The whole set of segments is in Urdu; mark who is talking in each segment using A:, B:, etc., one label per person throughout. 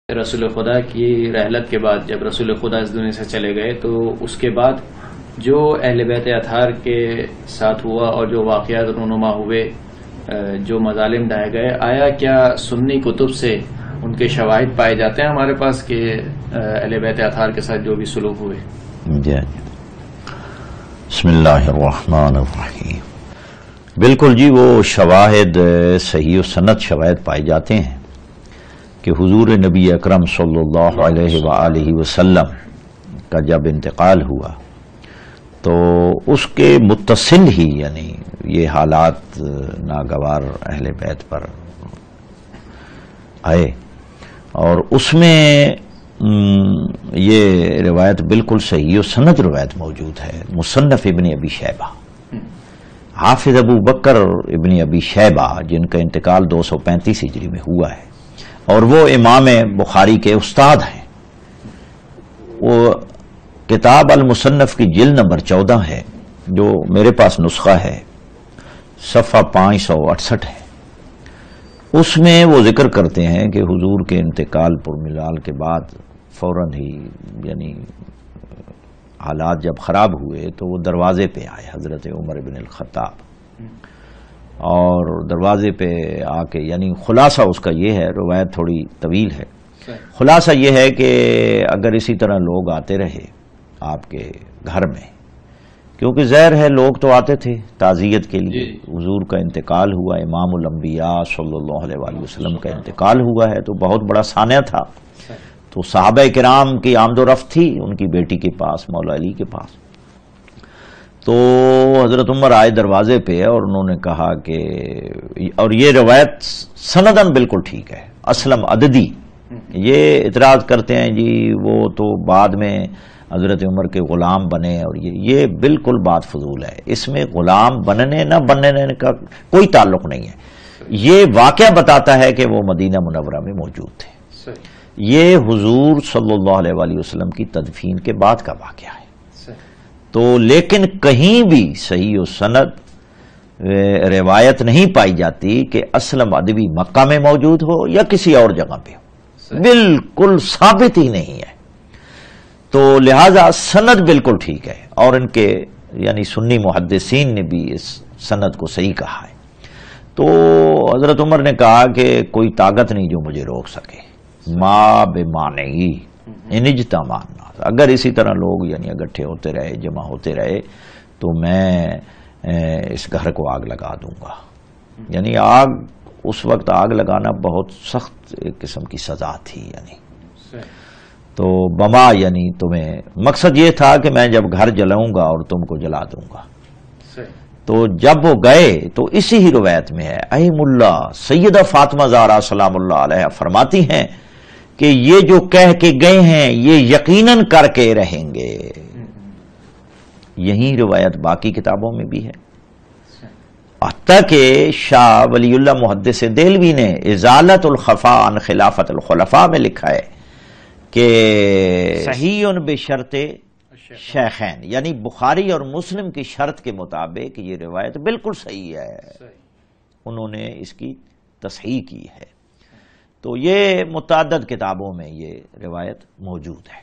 A: رسول خدا کی رحلت کے بعد جب رسول خدا اس دنیا سے چلے گئے تو اس کے بعد جو اہل بیت اطہار کے ساتھ ہوا اور جو واقعات رونما ہوئے، جو مظالم ڈھائے گئے، آیا کیا سنی کتب سے ان کے شواہد پائے جاتے ہیں ہمارے پاس کہ اہل بیت اطہار کے ساتھ جو بھی سلوک ہوئے؟
B: جی بسم اللہ الرحمن الرحیم، بالکل جی، وہ شواہد صحیح و سند شواہد پائے جاتے ہیں کہ حضور نبی اکرم صلی اللہ علیہ وآلہ وسلم کا جب انتقال ہوا تو اس کے متصل ہی یعنی یہ حالات ناگوار اہل بیت پر آئے، اور اس میں یہ روایت بالکل صحیح و سند روایت موجود ہے۔ مصنف ابن ابی شیبہ، حافظ ابو بکر ابن ابی شیبہ، جن کا انتقال 235 ہجری میں ہوا ہے، اور وہ امام بخاری کے استاد ہیں۔ وہ کتاب المصنف کی جلد نمبر 14 ہے، جو میرے پاس نسخہ ہے، صفحہ 568 ہے۔ اس میں وہ ذکر کرتے ہیں کہ حضور کے انتقال پر ملال کے بعد فوراً ہی یعنی حالات جب خراب ہوئے تو وہ دروازے پہ آئے حضرت عمر بن الخطاب، اور دروازے پہ آ کے یعنی خلاصہ اس کا یہ ہے، روایت تھوڑی طویل ہے، خلاصہ یہ ہے کہ اگر اسی طرح لوگ آتے رہے آپ کے گھر میں، کیونکہ ظاہر ہے لوگ تو آتے تھے تعزیت کے لیے، حضور کا انتقال ہوا، امام الانبیاء صلی اللہ علیہ وآلہ وسلم کا انتقال ہوا ہے، تو بہت بڑا سانحہ تھا، تو صحابہ کرام کی آمد و رفت تھی ان کی بیٹی کے پاس، مولا علی کے پاس۔ تو حضرت عمر آئے دروازے پہ اور انہوں نے کہا کہ، اور یہ روایت سندن بالکل ٹھیک ہے، اسلم عددی یہ اعتراض کرتے ہیں جی وہ تو بعد میں حضرت عمر کے غلام بنے، اور یہ بالکل بات فضول ہے، اس میں غلام بننے نہ بننے کا کوئی تعلق نہیں ہے، یہ واقعہ بتاتا ہے کہ وہ مدینہ منورہ میں موجود تھے۔ یہ حضور صلی اللہ علیہ وآلہ وسلم کی تدفین کے بعد کا واقعہ ہے، تو لیکن کہیں بھی صحیح و سند روایت نہیں پائی جاتی کہ اسلم ادبی مکہ میں موجود ہو یا کسی اور جگہ پہ ہو، بالکل ثابت ہی نہیں ہے، تو لہذا سند بالکل ٹھیک ہے، اور ان کے یعنی سنی محدثین نے بھی اس سند کو صحیح کہا ہے۔ تو حضرت عمر نے کہا کہ کوئی طاقت نہیں جو مجھے روک سکے، ما بمانعی ان اجتماع، اگر اسی طرح لوگ یعنی اکٹھے ہوتے رہے، جمع ہوتے رہے، تو میں اس گھر کو آگ لگا دوں گا۔ یعنی آگ، اس وقت آگ لگانا بہت سخت ایک قسم کی سزا تھی، یعنی تو بما یعنی تمہیں مقصد یہ تھا کہ میں جب گھر جلاؤں گا اور تم کو جلا دوں گا۔ تو جب وہ گئے تو اسی ہی روایت میں ہے، ایم اللہ سیدہ فاطمہ زہرا سلام اللہ علیہ فرماتی ہیں کہ یہ جو کہہ کے گئے ہیں یہ یقیناً کر کے رہیں گے۔ یہی روایت باقی کتابوں میں بھی ہے، حتیٰ کہ شاہ ولی اللہ محدث دہلوی نے ازالت الخفا عن خلافت الخلفاء میں لکھا ہے کہ صحیح بشرط شیخین، یعنی بخاری اور مسلم کی شرط کے مطابق یہ روایت بالکل صحیح ہے، انہوں نے اس کی تصحیح کی ہے۔ تو یہ متعدد کتابوں میں یہ روایت موجود ہے۔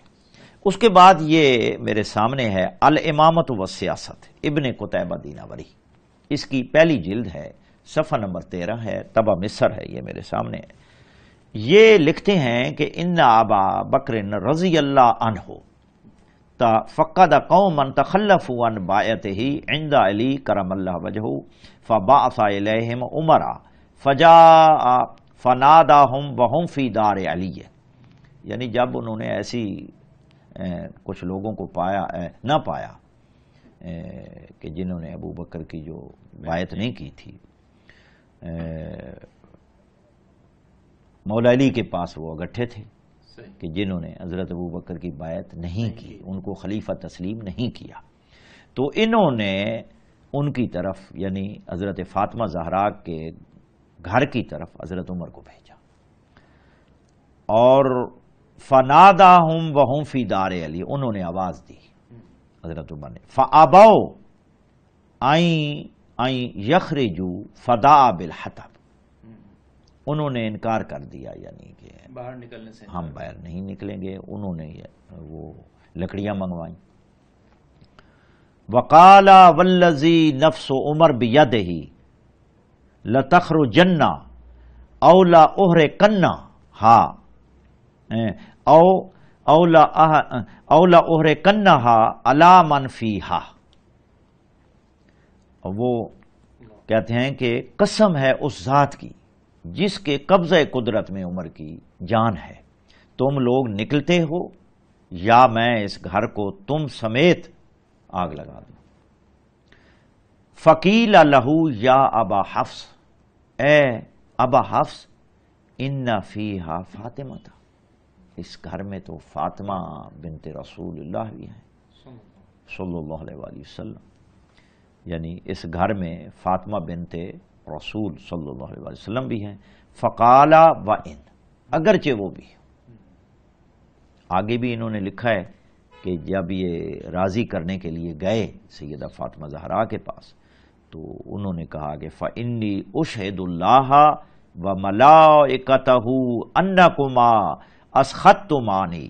B: اس کے بعد یہ میرے سامنے ہے الامامۃ والسیاست ابن قتیبہ دیناوری، اس کی پہلی جلد ہے، صفحہ نمبر 13 ہے، طبع مصر ہے، یہ میرے سامنے ہے۔ یہ لکھتے ہیں کہ ان ابا بکر رضی اللہ عنہ فقد قوما تخلفوا عن بایعته عند علی کرم اللہ وجہہ فبعث الیہم عمر فجاء فناداہم وہم فی دار علی، یعنی جب انہوں نے ایسی کچھ لوگوں کو نہ پایا کہ جنہوں نے ابو بکر کی جو بیعت نہیں کی تھی، مولا علی کے پاس وہ اکٹھے تھے کہ جنہوں نے حضرت ابو بکر کی بیعت نہیں کی، ان کو خلیفہ تسلیم نہیں کیا، تو انہوں نے ان کی طرف یعنی حضرت فاطمہ زہرا کے گھر کی طرف حضرت عمر کو بھیجا، اور فناداہم وہم فی دار علی، انہوں نے آواز دی حضرت عمر نے، فابوا ان یخرجوا فدعا بالحطب، انہوں نے انکار کر دیا، یعنی کہ
A: باہر نکلنے سے
B: ہم باہر نہیں نکلیں گے. انہوں نے وہ لکڑیاں منگوائیں. وقال والذی نفس عمر بیدہ لتخرجن او لأحرقنها او لأحرقنها علی من فیہا. وہ کہتے ہیں کہ قسم ہے اس ذات کی جس کے قبضہ قدرت میں عمر کی جان ہے، تم لوگ نکلتے ہو یا میں اس گھر کو تم سمیت آگ لگا دوں. فقیل لہو یا ابا حفص، اے ابا حفص، ان فیہا فاطمہ، اس گھر میں تو فاطمہ بنت رسول اللہ بھی ہیں صلی اللہ علیہ وآلہ وسلم. یعنی اس گھر میں فاطمہ بنت رسول صلی اللہ علیہ وآلہ وسلم بھی ہیں. فقال وان، اگرچہ وہ بھی. آگے بھی انہوں نے لکھا ہے کہ جب یہ راضی کرنے کے لیے گئے سیدہ فاطمہ زہرا کے پاس تو انہوں نے کہا کہ فإنی اشہد اللہ وملائکتہ انکما اسخطتمانی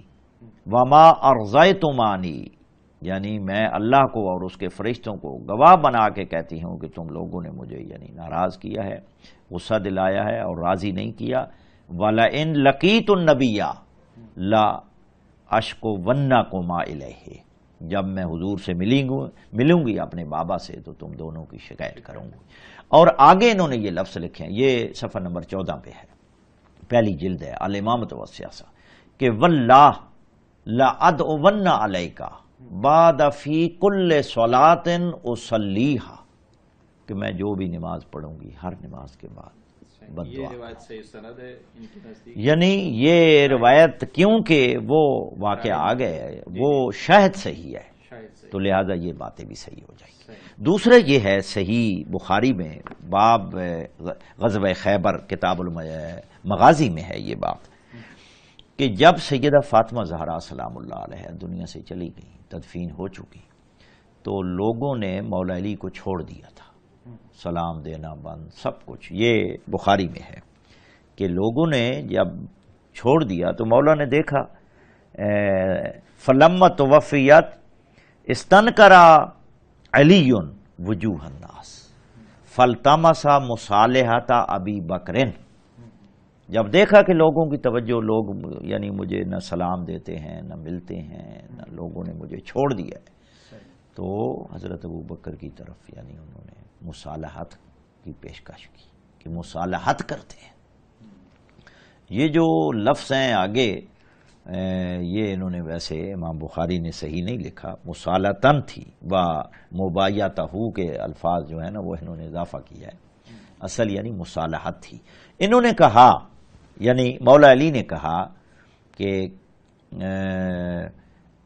B: وما ارضیتمانی، یعنی میں اللہ کو اور اس کے فرشتوں کو گواہ بنا کے کہتی ہوں کہ تم لوگوں نے مجھے یعنی ناراض کیا ہے، غصہ دلایا ہے اور راضی نہیں کیا. وَلَئِن لَقِيتُ النَّبِيَّ لَأَشْكُوَنَّكُمَا إِلَيْهِ، جب میں حضور سے ملوں گی اپنے بابا سے تو تم دونوں کی شکایت کروں گی. اور آگے انہوں نے یہ لفظ لکھے ہیں، یہ صفحہ نمبر 14 پہ ہے، پہلی جلد ہے، الامامۃ والسیاسہ، کہ واللہ لأدعون علیک بعد فی کل صلاۃ اصلیھا، کہ میں جو بھی نماز پڑھوں گی ہر نماز کے بعد بد
A: یہ
B: دعا.
A: روایت صحیح سند ہے ان کے نزدیک.
B: یعنی یہ روایت کیونکہ وہ واقعہ آ گئے وہ شاہد صحیح ہے تو لہذا یہ باتیں بھی صحیح ہو جائیں گی. دوسرا یہ ہے صحیح بخاری میں باب غزوہ خیبر کتاب المغازی میں ہے یہ بات کہ جب سیدہ فاطمہ زہرا سلام اللہ علیہ دنیا سے چلی گئی، تدفین ہو چکی، تو لوگوں نے مولا علی کو چھوڑ دیا تھا، سلام دینا بند سب کچھ. یہ بخاری میں ہے کہ لوگوں نے جب چھوڑ دیا تو مولا نے دیکھا فلمت وفیت استنکرا علی وجوہ الناس فالتمسا مصالحۃ ابی بکرن. جب دیکھا کہ لوگوں کی توجہ، لوگ یعنی مجھے نہ سلام دیتے ہیں نہ ملتے ہیں، نہ لوگوں نے مجھے چھوڑ دیا ہے، تو حضرت ابو بکر کی طرف یعنی انہوں نے مصالحت کی پیشکش کی کہ مصالحت کرتے ہیں. یہ جو لفظ ہیں آگے یہ انہوں نے ویسے امام بخاری نے صحیح نہیں لکھا، مصالحتن تھی و مبایعتہ کے الفاظ جو ہیں نا وہ انہوں نے اضافہ کیا ہے، اصل یعنی مصالحت تھی. انہوں نے کہا یعنی مولا علی نے کہا کہ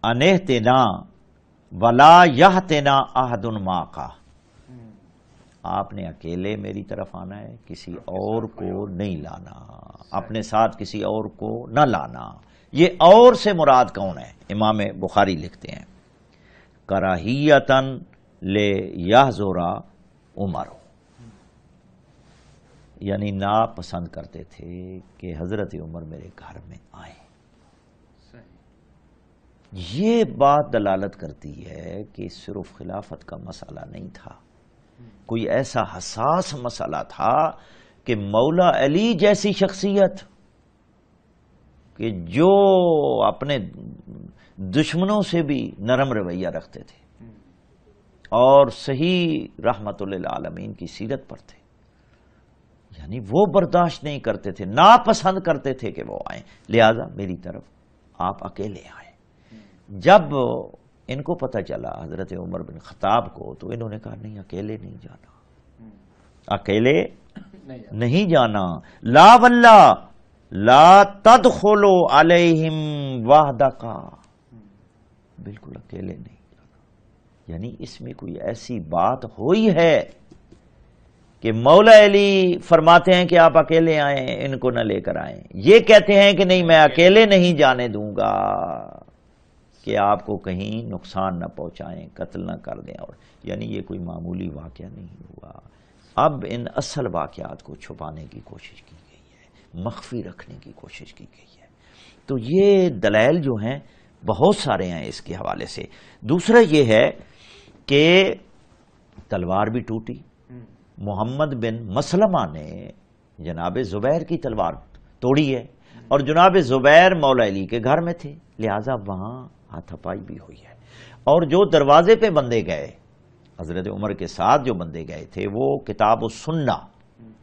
B: انہتنا ولا یہتنا احد معک، آپ نے اکیلے میری طرف آنا ہے، کسی اور کو نہیں لانا، اپنے ساتھ کسی اور کو نہ لانا. یہ اور سے مراد کون ہے؟ امام بخاری لکھتے ہیں کراہیتن لے یحضر عمر، یعنی ناپسند کرتے تھے کہ حضرت عمر میرے گھر میں آئیں. یہ بات دلالت کرتی ہے کہ صرف خلافت کا مسئلہ نہیں تھا، کوئی ایسا حساس مسئلہ تھا کہ مولا علی جیسی شخصیت کہ جو اپنے دشمنوں سے بھی نرم رویہ رکھتے تھے اور صحیح رحمت للعالمین کی سیرت پر تھے، یعنی وہ برداشت نہیں کرتے تھے، ناپسند کرتے تھے کہ وہ آئیں، لہذا میری طرف آپ اکیلے آئیں. جب ان کو پتہ چلا حضرت عمر بن خطاب کو تو انہوں نے کہا نہیں، اکیلے نہیں جانا، اکیلے نہیں جانا. لا واللہ لا تدخلوا علیہم وحدک، بالکل اکیلے نہیں جانا. یعنی اس میں کوئی ایسی بات ہوئی ہے کہ مولا علی فرماتے ہیں کہ آپ اکیلے آئیں، ان کو نہ لے کر آئیں، یہ کہتے ہیں کہ نہیں میں اکیلے نہیں جانے دوں گا کہ آپ کو کہیں نقصان نہ پہنچائیں، قتل نہ کر دیں. اور یعنی یہ کوئی معمولی واقعہ نہیں ہوا. اب ان اصل واقعات کو چھپانے کی کوشش کی گئی ہے. مخفی رکھنے کی کوشش کی گئی ہے. تو یہ دلائل جو ہیں بہت سارے ہیں اس کے حوالے سے. دوسرا یہ ہے کہ تلوار بھی ٹوٹی. محمد بن مسلمہ نے جناب زبیر کی تلوار توڑی ہے اور جناب زبیر مولا علی کے گھر میں تھے، لہذا وہاں ہاتھا پائی بھی ہوئی ہے. اور جو دروازے پہ بندے گئے حضرت عمر کے ساتھ جو بندے گئے تھے وہ کتاب السنہ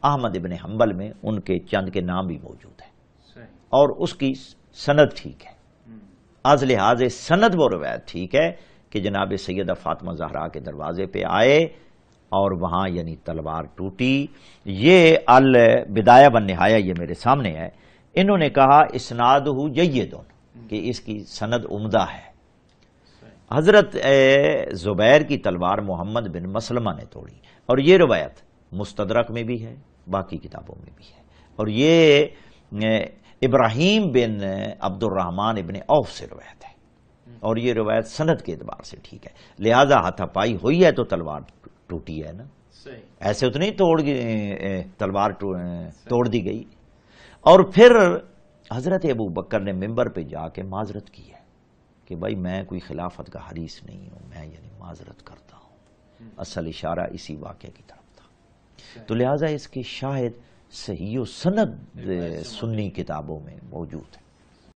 B: احمد ابن حنبل میں ان کے چند کے نام بھی موجود ہیں اور اس کی سند ٹھیک ہے. از لحاظ سند وہ روایت ٹھیک ہے کہ جناب سیدہ فاطمہ زہرا کے دروازے پہ آئے اور وہاں یعنی تلوار ٹوٹی. یہ البدایہ والنہایہ یہ میرے سامنے ہے. انہوں نے کہا اسنادہ جید کہ اس کی سند عمدہ ہے. حضرت زبیر کی تلوار محمد بن مسلمہ نے توڑی اور یہ روایت مستدرک میں بھی ہے، باقی کتابوں میں بھی ہے. اور یہ ابراہیم بن عبد الرحمن ابن عوف سے روایت ہے اور یہ روایت سند کے اعتبار سے ٹھیک ہے. لہذا ہاتھا پائی ہوئی ہے تو تلوار ٹوٹی ہے نا، ایسے اتنی تلوار توڑ دی گئی. اور پھر حضرت ابو بکر نے ممبر پہ جا کے معذرت کی ہے کہ بھائی میں کوئی خلافت کا حریص نہیں ہوں، میں یعنی معذرت کرتا ہوں. اصل اشارہ اسی واقعے کی طرف تھا. تو لہٰذا اس کے شاہد صحیح و سند سنی کتابوں میں موجود ہے.